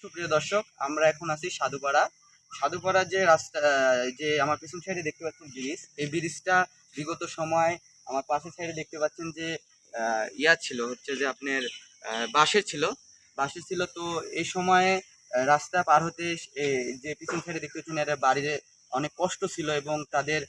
সুপ্রিয় দর্শক, আমরা এখন আছি সাধুপাড়া। সাধুপাড়া যে রাস্তা, যে আমার পিছন সাইডে দেখতে পাচ্ছেন ব্রিজ, এই ব্রিজটা বিগত সময় আমার পাশের সাইডে দেখতে পাচ্ছেন যে ছিল হচ্ছে যে আপনার বাঁশের ছিল তো এই সময়ে রাস্তা পার হতে যে পিছন সাইডে দেখতে পাচ্ছেন এরা বাড়িতে অনেক কষ্ট ছিল এবং তাদের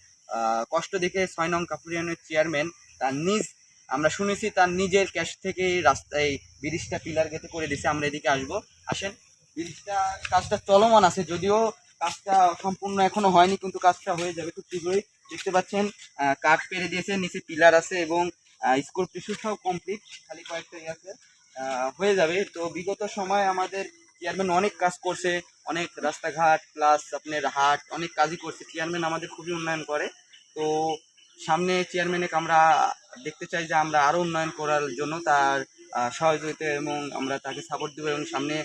কষ্ট দেখে 6 নং কাপুরিয়ানের চেয়ারম্যান তার নিজ আমরা শুনেছি তার নিজের ক্যাশ থেকে রাস্তায় ব্রিজটা পিলার গেঁথে করে দিছে। আমরা এদিকে আসবো, আসেন। ব্রিজটা কাজটা চলমান আছে, যদিও কাজটা সম্পূর্ণ এখনো হয়নি, কিন্তু কাজটা হয়ে যাবে খুব শীঘ্রই। দেখতে পাচ্ছেন কাঠ পেরে দিয়েছে, নিচে পিলার আছে এবং স্কুল টিস্যু সব কমপ্লিট, খালি কয়েকটা আছে, হয়ে যাবে। তো বিগত সময় আমাদের চেয়ারম্যান অনেক কাজ করছে, অনেক রাস্তাঘাট প্লাস আপনার হাট অনেক কাজই করছে। চেয়ারম্যান আমাদের খুবই উন্নয়ন করে। তো সামনে চেয়ারম্যানকে আমরা দেখতে চাই যে আমরা আরও উন্নয়ন করার জন্য তার সহযোগিতা এবং আমরা তাকে সাপোর্ট দেবো, এবং সামনে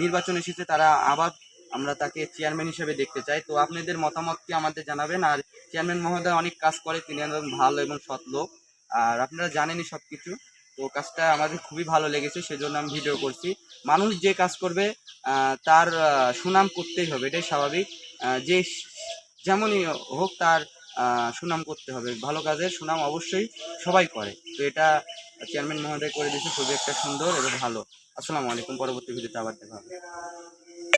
নির্বাচন এসেছে, তারা আবার আমরা তাকে চেয়ারম্যান হিসেবে দেখতে চাই। তো আপনাদের মতামত কি আমাদের জানাবেন। আর চেয়ারম্যান মহোদয় অনেক কাজ করে, তিনি একজন ভালো এবং সৎ লোক, আর আপনারা জানেনই সব কিছু। তো কাজটা আমাদের খুবই ভালো লেগেছে, সেজন্য আমি ভিডিও করছি। মানুষ যে কাজ করবে তার সুনাম করতেই হবে, এটাই স্বাভাবিক। যে যেমনই হোক তার সুনাম করতে হবে, ভালো কাজের সুনাম অবশ্যই সবাই করে। তো এটা চেয়ারম্যান মহোদয় করে দিয়েছে, খুবই একটা সুন্দর এবং ভালো। আসসালামু আলাইকুম, পরবর্তী ভিডিওতে আবার দেখা হবে।